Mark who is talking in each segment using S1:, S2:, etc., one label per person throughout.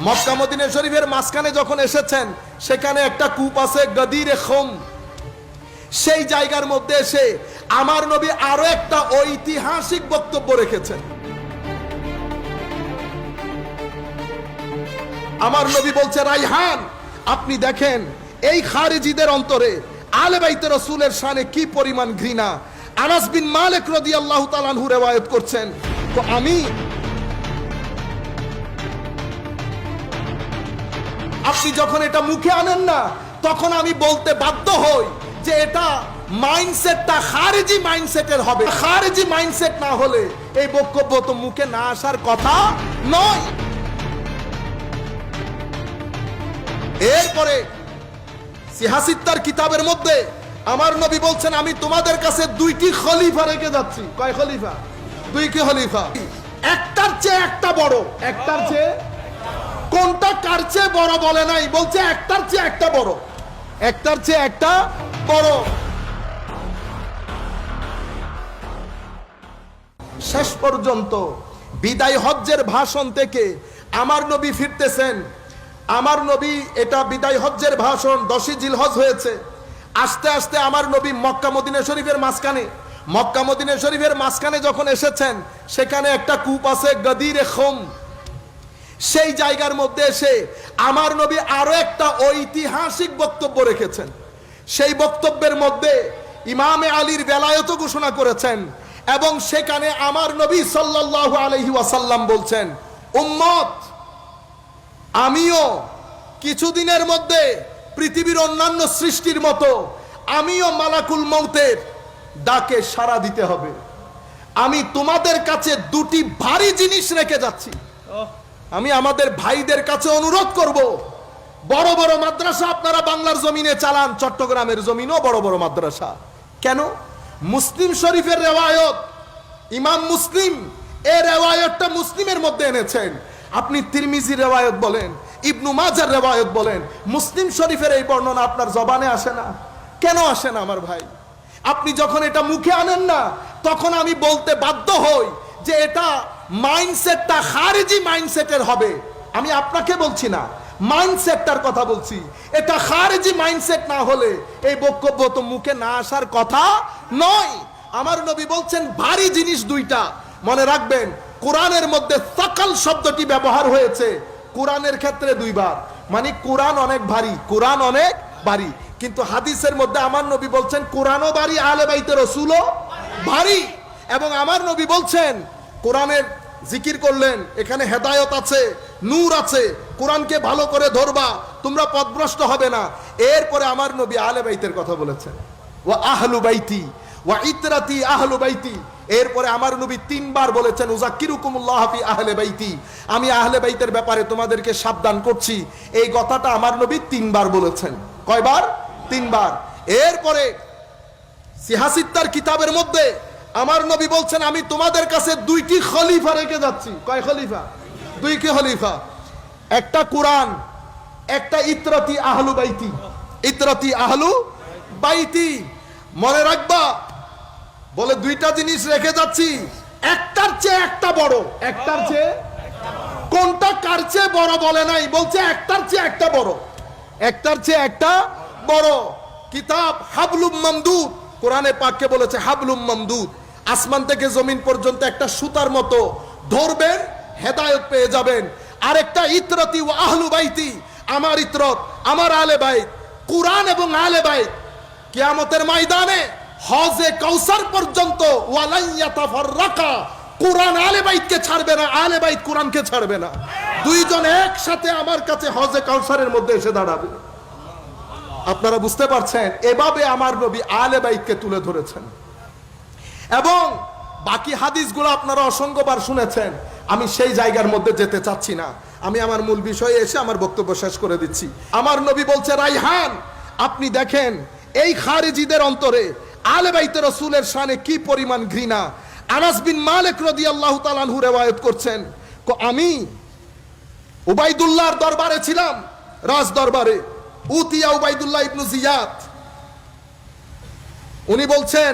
S1: Mecca Medina শরীফের মাঝখানে যখন এসেছেন, সেখানে একটা কূপ আছে গদিরে খুম। সেই জায়গার মধ্যে এসে আমার নবী আরো একটা ঐতিহাসিক বক্তব্য রেখেছেন। আমার নবী বলছে, রাইহান, আপনি দেখেন এই খারিজিদের অন্তরে আলে বাইতে রাসূলের শানে কি পরিমাণ ঘৃণা। আনাস বিন মালিক রাদিয়াল্লাহু তাআলা আনহু riwayat করছেন, তো আপনি যখন এটা মুখে আনেন না, তখন আমি বলতে বাধ্য হই যে এটা মাইন্ডসেটটা খারিজি মাইন্ডসেটের হবে। খারিজি মাইন্ডসেট না হলে এই বক্তব্য তো মুখে না আসার কথা নয়। এরপরে সিহাসিত্তার কিতাবের মধ্যে আমার নবী বলছেন, আমি তোমাদের কাছে দুইটি খলিফা রেখে যাচ্ছি। কয় খলিফা? দুইটি খলিফা, একটার চেয়ে একটা বড়। একটার চেয়ে, কোনটা কার চেয়ে বড় বলে নাই, বলছে একটার চেয়ে একটা বড়। একটার চেয়ে একটা বড়। শেষ পর্যন্ত বিদায় হজ্জের ভাষণ থেকে আমার নবী ফিরতেছেন। আমার নবী, এটা বিদায় হজ্জের ভাষণ, 10ই জিলহজ হয়েছে। আস্তে আস্তে আমার নবী মক্কা মদিনা শরীফের মাঝখানে যখন এসেছেন, সেখানে একটা কূপ আছে গদিরে খুম। সেই জায়গার মধ্যে এসে আমার নবী আরো একটা ঐতিহাসিক বক্তব্য রেখেছেন। সেই বক্তব্যের মধ্যে ইমামে আলীর বেলায়েত ঘোষণা করেছেন, এবং সেখানে আমার নবী সাল্লাল্লাহু আলাইহি ওয়াসাল্লাম বলছেন, উম্মত, আমিও কিছুদিনের মধ্যে পৃথিবীর অন্যান্য সৃষ্টির মতো আমিও মালাকুল মউতের ডাকে সাড়া দিতে হবে। আমি তোমাদের কাছে দুটি ভারী জিনিস রেখে যাচ্ছি। আমি আমাদের ভাইদের কাছে অনুরোধ করব, বড় বড় মাদ্রাসা আপনারা বাংলার জমিনে চালান, চট্টগ্রামের জমিনও বড় বড় মাদ্রাসা। কেন? মুসলিম শরীফের রেওয়ায়ত, ইমাম মুসলিম এই রেওয়ায়তটা মুসলিমের মধ্যে এনেছেন। আপনি তিরমিজির রেওয়ায়ত বলেন, ইবনু মাজার রেওয়ায়ত বলেন, মুসলিম শরীফের এই বর্ণনা আপনার জবানে আসে না। কেন আসে না আমার ভাই? আপনি যখন এটা মুখে আনেন না, তখন আমি বলতে বাধ্য হই যে এটা মাইন্ডসেটটা খারিজি মাইন্ডসেটের হবে। আমি আপনাকে বলছি না, মাইন্ডসেটটার কথা বলছি। এটা খারিজি মাইন্ডসেট না হলে এই বক্তব্য তো মুখে না আসার কথা নয়। আমার নবী বলছেন ভারী জিনিস দুইটা। মনে রাখবেন, কোরআনের মধ্যে সাকাল শব্দটি ব্যবহার হয়েছে কোরআনের ক্ষেত্রে দুইবার, মানে কোরআন অনেক ভারী, কোরআন অনেক ভারী। কিন্তু হাদিসের মধ্যে আমার নবী বলছেন কোরআনও ভারী, আলে বাইতে রাসূলও ভারী। এবং আমার নবী বলছেন, কোরআনের জিকির করলেন, এখানে হেদায়েত আছে, নূর আছে, কোরআনকে ভালো করে ধরবা, তোমরা পথভ্রষ্ট হবে না। এরপরে আমার নবী আলে বাইতের কথা বলেছেন, ওয়া আহলু বাইতি ওয়া ইতরাতি আহলু বাইতি। এরপরে আমার নবী 3 বার বলেছেন, উযাক্কিরুকুমুল্লাহ ফি আহলে বাইতি, আমি আহলে বাইতের ব্যাপারে তোমাদেরকে সাবধান করছি। এই কথাটা আমার নবী 3 বার বলেছেন। কয়বার? 3 বার। এরপরে সিহাসিত্তার কিতাবের মধ্যে আমার নবী বলছেন, আমি তোমাদের কাছে দুইটি খলিফা রেখে যাচ্ছি। কয় খলিফা? দুইটি খলিফা, একটা কোরআন, একটা ইতরাতি আহলু বাইতি। ইতরাতি আহলু বাইতি, মনে রাখবা। বলে দুইটা জিনিস রেখে যাচ্ছি, একটার চেয়ে একটা বড়। একটার চেয়ে, কোনটা কার চেয়ে বড় বলে নাই, বলছে একটার চেয়ে একটা বড়। একটার চেয়ে একটা বড় কিতাব হাবলুম মামদুদ। কোরআনে পাককে বলেছে হাবলুম মামদুদ, আসমান থেকে জমিন পর্যন্ত একটা সুতার মতো ধরবেন, হেদায়েত পেয়ে যাবেন। আরেকটা ইতরাতি ওয়া আহলু বাইতি, আমার ইতরত, আমার আলে বাইত, কোরআন এবং আলে বাইত কিয়ামতের ময়দানে হজে কাউসার পর্যন্ত ওয়ালাই ইয়াতাফাররাকা, কোরআন আলে বাইতকে ছাড়বে না, আলে বাইত কোরআনকে ছাড়বে না। দুইজন একসাথে আমার কাছে হজে কাউসারের মধ্যে এসে দাঁড়াবে। আপনারা বুঝতে পারছেন? এভাবে আমার নবী আলে বাইতকে তুলে ধরেছেন। এবং বাকি হাদিসগুলো আপনারা অসংখ্যবার শুনেছেন, আমি সেই জায়গার মধ্যে যেতে চাচ্ছি না। আমি আমার মূল বিষয়ে এসে আমার বক্তব্য শেষ করে দিচ্ছি। আমার নবী বলছে, রাইহান, আপনি দেখেন এই খারিজিদের অন্তরে আলে বাইতে রাসূলের শানে কি পরিমাণ ঘৃণা। আনাস বিন মালিক রাদিয়াল্লাহু তাআলা আনহু riwayat করছেন, আমি উবাইদুল্লাহর দরবারে ছিলাম, রাজ দরবারে। উতিয়া উবাইদুল্লাহ ইবনে জিয়াদ, উনি বলছেন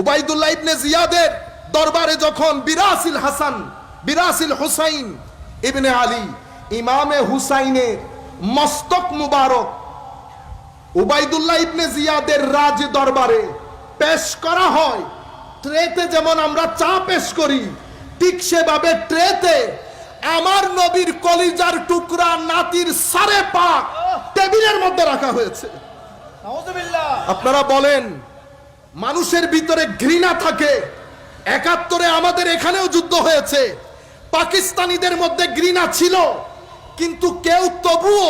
S1: উবাইদুল্লাহ ইবনে জিয়াদের দরবারে যখন বিরাসিল হাসান বিরাসিল হুসাইন ইবনে আলী ইমামে হুসাইনের মস্তক মুবারক উবাইদুল্লাহ ইবনে জিয়াদের রাজ দরবারে পেশ করা হয়, ট্রেতে যেমন আমরা চা পেশ করি ঠিক সেভাবে ট্রেতে আমার নবীর কলিজার টুকরা নাতির সারে পাক টেবিলের মধ্যে রাখা হয়েছে। আপনারা বলেন মানুষের ভিতরে ঘৃণা থাকে। ৭১ আমাদের এখানেও যুদ্ধ হয়েছে, পাকিস্তানিদের মধ্যে ঘৃণা ছিল, কিন্তু কেউ তবুও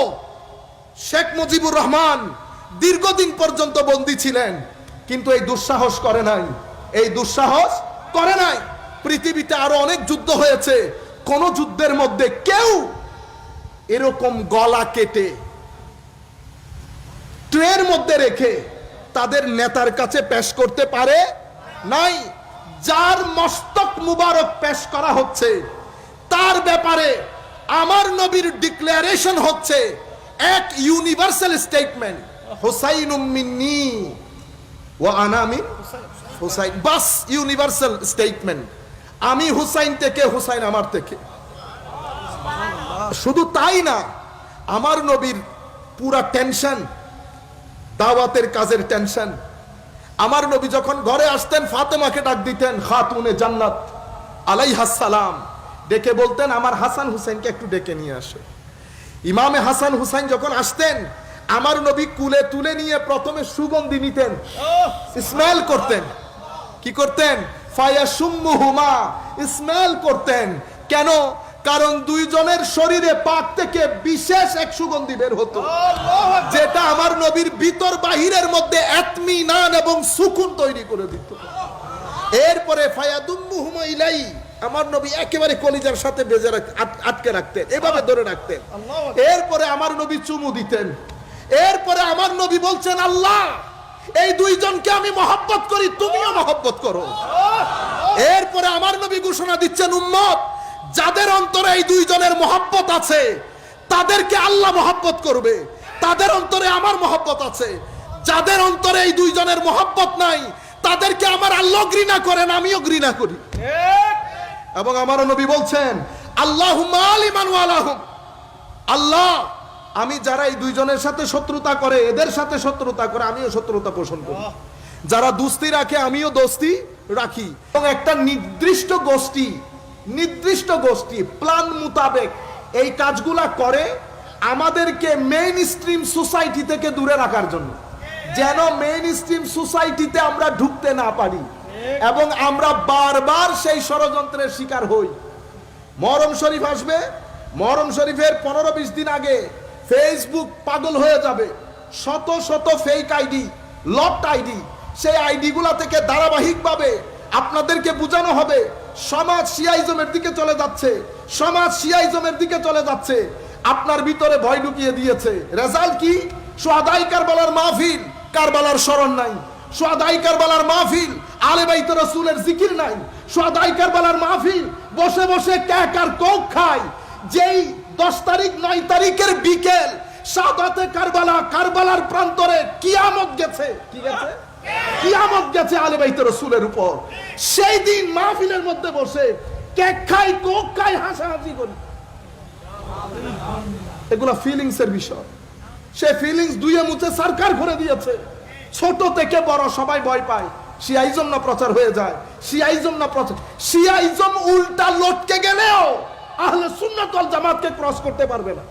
S1: শেখ মুজিবুর রহমান দীর্ঘদিন পর্যন্ত বন্দী ছিলেন, কিন্তু এই দুঃসাহস করে নাই, এই দুঃসাহস করে নাই। পৃথিবীতে আরো অনেক যুদ্ধ হয়েছে, কোন যুদ্ধের মধ্যে কেউ এরকম গলা কেটে ট্রের মধ্যে রেখে তাদের নেতার কাছে পেশ করতে পারে নাই। যার মস্তক মুবারক পেশ করা হচ্ছে তার ব্যাপারে আমার নবীর ডিক্লারেশন হচ্ছে এক ইউনিভার্সাল স্টেটমেন্ট, হুসাইনুম মিন্নি ওয়া আনা মিন হুসাইন। বাস ইউনিভার্সাল স্টেটমেন্ট, আমি হুসাইন থেকে, হুসাইন আমার থেকে। শুধু তাই না, আমার নবীর পুরা টেনশন, দাওয়াতের কাজের টেনশন। আমার নবী যখন ঘরে আসতেন ফাতেমাকে ডাক দিতেন, খাতুনে জান্নাত আলাইহাস সালাম, ডেকে বলতেন আমার হাসান হুসাইনকে একটু ডেকে নিয়ে আসো। ইমামে হাসান হুসাইন যখন আসতেন আমার নবী কুলে তুলে নিয়ে প্রথমে সুগন্ধি নিতেন, স্মেল করতেন। কি করতেন? ফায়াসুম্মুহুমা, স্মেল করতেন। কেন? কারণ দুইজনের শরীরে পাক থেকে বিশেষ এক সুগন্ধি বের হতো, যেটা আমার নবীর ভিতর বাহিরের মধ্যে ইতমিনান এবং সুকুন তৈরি করে দিত। এরপরে ফায়াদুম্মুহুমা ইলাই, আমার নবী একেবারে কলিজার সাথে বেজে আটকে রাখতেন, এভাবে ধরে রাখতেন। এরপরে আমার নবী চুমু দিতেন। এরপরে আমার নবী বলছেন, আল্লাহ এই দুইজনকে আমি মহব্বত করি, তুমিও মহব্বত করো। এরপরে আমার নবী ঘোষণা দিচ্ছেন, উম্মত যাদের অন্তরে এই দুইজনের মহব্বত আছে তাদেরকে আল্লাহ মহব্বত করবে, তাদের অন্তরে আমার মহব্বত আছে। যাদের অন্তরে এই দুইজনের মহব্বত নাই তাদেরকে আমার আল্লাহ ঘৃণা করেন, আমিও ঘৃণা করি। এবং আমার নবী বলছেন, আল্লাহুম্মা আলিমান ওয়া আলাহুম, আল্লাহ আমি যারা এই দুইজনের সাথে শত্রুতা করে, এদের সাথে শত্রুতা করে, আমিও শত্রুতা পোষণ করি। যারা দোস্তি রাখে আমিও দোস্তি রাখি। এবং একটা নির্দিষ্ট গোষ্ঠী প্ল্যান মোতাবেক এই কাজগুলা করে আমাদেরকে মেইন স্ট্রিম সোসাইটি থেকে দূরে রাখার জন্য, যেন মেইন স্ট্রিম সোসাইটিতে আমরা ঢুকতে না পারি এবং আমরা বারবার সেই ষড়যন্ত্রের শিকার হই। মহরম শরীফ আসবে, মহরম শরীফের 15-20 দিন আগে ফেসবুক পাগল হয়ে যাবে, শত শত ফেক আইডি, লট আইডি, সেই আইডিগুলা থেকে ধারাবাহিকভাবে আপনাদেরকে বোঝানো হবে সমাজ শিয়াইজমের দিকে চলে যাচ্ছে, সমাজ শিয়াইজমের দিকে চলে যাচ্ছে। আপনার ভিতরে ভয় ঢুকিয়ে দিয়েছে। রেজাল্ট কি? শুহাদায়ে কারবালার মাহফিল, কারবালার স্মরণ নাই। শুহাদায়ে কারবালার মাহফিল, আলে বাইত রাসূলের জিকির নাই। শুহাদায়ে কারবালার মাহফিল, বসে বসে কেক আর কোক খায়। যেই 10 তারিখ 9 তারিখের বিকেল শাহাদাতে কারবালা, কারবালার প্রান্তরে কিয়ামত গেছে। কি গেছে? কিয়ামত গেছে আলে বাইত রাসূলের উপর। সেই দিন মাহফিলের মধ্যে বসে কেক খাই, কোক খাই, হাসাহাসি করি। এগুলা ফিলিংস এর বিষয়। সে ফিলিংস দুইয়ে মুছে সরকার করে দিয়েছে। ছোট থেকে বড় সবাই ভয় পায়। শিয়াইজম না প্রচার হয়ে যায়, শিয়াইজম না প্রচার। শিয়াইজম উল্টা লটকে গেলেও আহলে সুন্নাত ওয়াল জামাতকে ক্রস করতে পারবে না।